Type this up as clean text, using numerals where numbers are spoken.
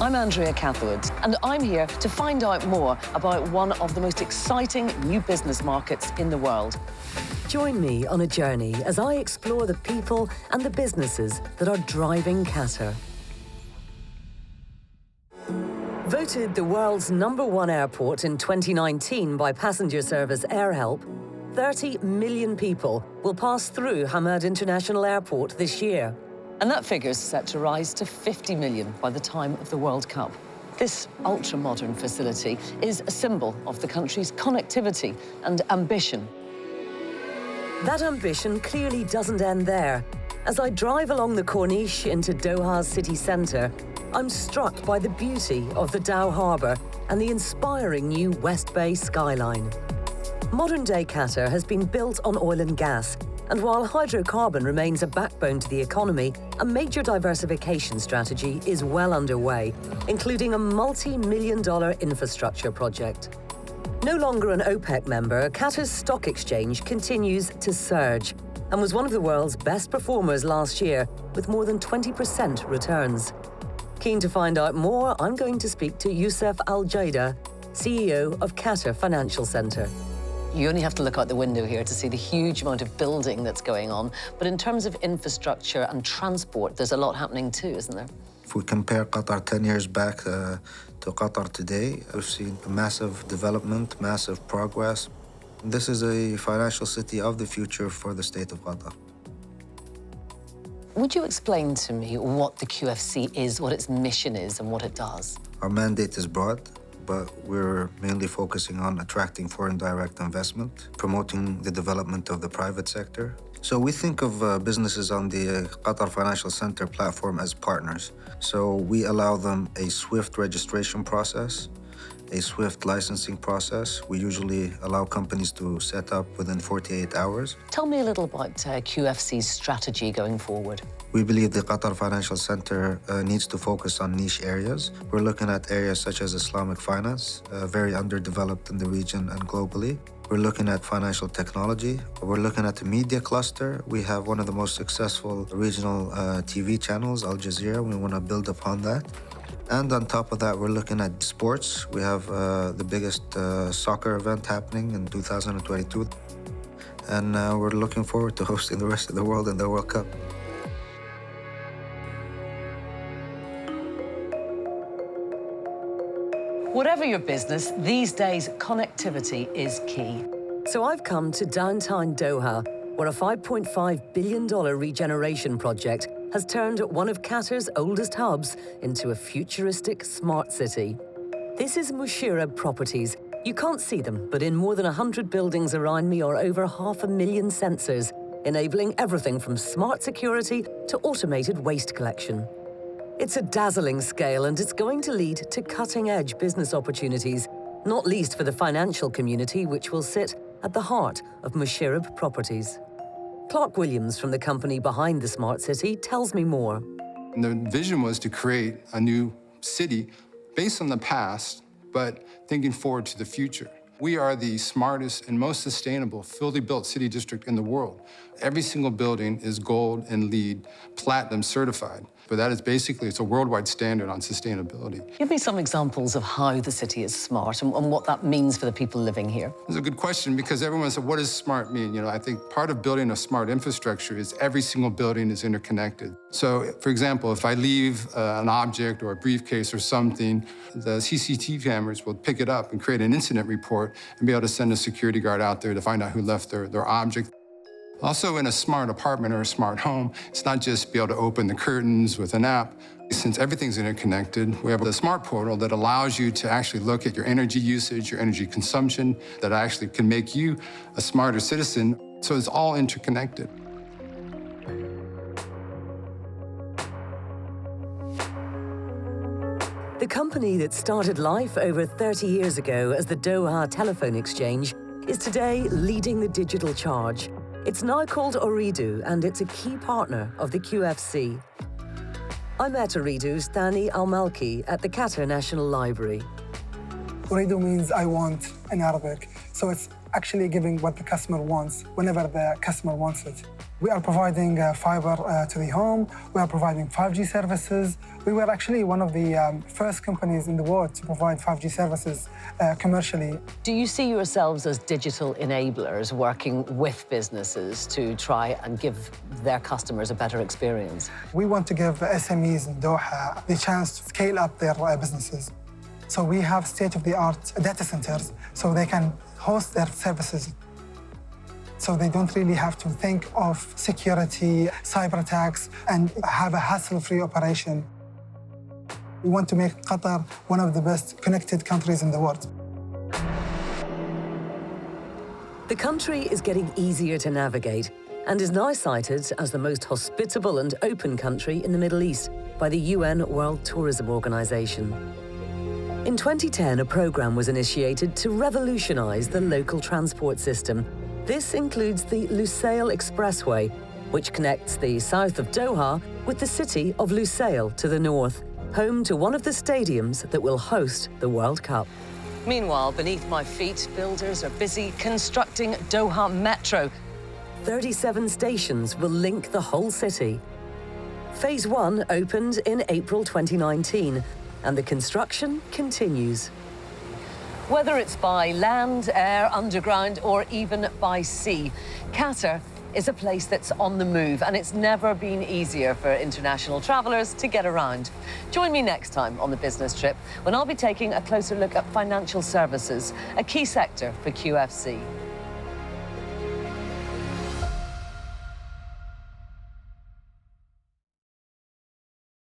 I'm Andrea Catherwood, and I'm here to find out more about one of the most exciting new business markets in the world. Join me on a journey as I explore the people and the businesses that are driving Qatar. Voted the world's #1 airport in 2019 by passenger service AirHelp, 30 million people will pass through Hamad International Airport this year. And that figure's set to rise to 50 million by the time of the World Cup. This ultra-modern facility is a symbol of the country's connectivity and ambition. That ambition clearly doesn't end there. As I drive along the Corniche into Doha's city centre, I'm struck by the beauty of the Dow Harbour and the inspiring new West Bay skyline. Modern-day Qatar has been built on oil and gas, and while hydrocarbon remains a backbone to the economy, a major diversification strategy is well underway, including a multi-million-dollar infrastructure project. No longer an OPEC member, Qatar's stock exchange continues to surge and was one of the world's best performers last year, with more than 20% returns. Keen to find out more, I'm going to speak to Youssef Al-Jaida, CEO of Qatar Financial Centre. You only have to look out the window here to see the huge amount of building that's going on. But in terms of infrastructure and transport, there's a lot happening too, isn't there? If we compare Qatar 10 years back to Qatar today, we've seen massive development, massive progress. This is a financial city of the future for the state of Qatar. Would you explain to me what the QFC is, what its mission is, and what it does? Our mandate is broad, but we're mainly focusing on attracting foreign direct investment, promoting the development of the private sector. So we think of businesses on the Qatar Financial Center platform as partners. So we allow them a swift registration process, a swift licensing process. We usually allow companies to set up within 48 hours. Tell me a little about QFC's strategy going forward. We believe the Qatar Financial Center needs to focus on niche areas. We're looking at areas such as Islamic finance, very underdeveloped in the region and globally. We're looking at financial technology. We're looking at the media cluster. We have one of the most successful regional TV channels, Al Jazeera. We want to build upon that. And on top of that, we're looking at sports. We have the biggest soccer event happening in 2022. And we're looking forward to hosting the rest of the world in the World Cup. Whatever your business, these days, connectivity is key. So I've come to downtown Doha, where a $5.5 billion regeneration project has turned one of Qatar's oldest hubs into a futuristic smart city. This is Mushirab Properties. You can't see them, but in more than 100 buildings around me are over 500,000 sensors, enabling everything from smart security to automated waste collection. It's a dazzling scale, and it's going to lead to cutting-edge business opportunities, not least for the financial community, which will sit at the heart of Mushirab Properties. Clark Williams from the company behind the Smart City tells me more. The vision was to create a new city based on the past, but thinking forward to the future. We are the smartest and most sustainable, fully built city district in the world. Every single building is gold and LEED Platinum certified. But that is basically, it's a worldwide standard on sustainability. Give me some examples of how the city is smart and what that means for the people living here. It's a good question, because everyone said, what does smart mean? You know, I think part of building a smart infrastructure is every single building is interconnected. So, for example, if I leave an object or a briefcase or something, the CCTV cameras will pick it up and create an incident report and be able to send a security guard out there to find out who left their object. Also, in a smart apartment or a smart home, it's not just be able to open the curtains with an app. Since everything's interconnected, we have the smart portal that allows you to actually look at your energy usage, your energy consumption, that actually can make you a smarter citizen. So it's all interconnected. The company that started life over 30 years ago as the Doha Telephone Exchange is today leading the digital charge. It's now called Ooredoo, and it's a key partner of the QFC. I met Ooredoo's Thani Al-Malki at the Qatar National Library. Ooredoo means I want in Arabic. So it's actually giving what the customer wants, whenever the customer wants it. We are providing fiber to the home. We are providing 5G services. We were actually one of the first companies in the world to provide 5G services commercially. Do you see yourselves as digital enablers working with businesses to try and give their customers a better experience? We want to give SMEs in Doha the chance to scale up their businesses. So we have state-of-the-art data centers so they can host their services. So they don't really have to think of security, cyber attacks, and have a hassle-free operation. We want to make Qatar one of the best connected countries in the world. The country is getting easier to navigate and is now cited as the most hospitable and open country in the Middle East by the UN World Tourism Organization. In 2010, a program was initiated to revolutionize the local transport system. This includes the Lusail Expressway, which connects the south of Doha with the city of Lusail to the north, home to one of the stadiums that will host the World Cup. Meanwhile, beneath my feet, builders are busy constructing Doha Metro. 37 stations will link the whole city. Phase 1 opened in April 2019, and the construction continues. Whether it's by land, air, underground, or even by sea, Qatar is a place that's on the move, and it's never been easier for international travellers to get around. Join me next time on The Business Trip, when I'll be taking a closer look at financial services, a key sector for QFC.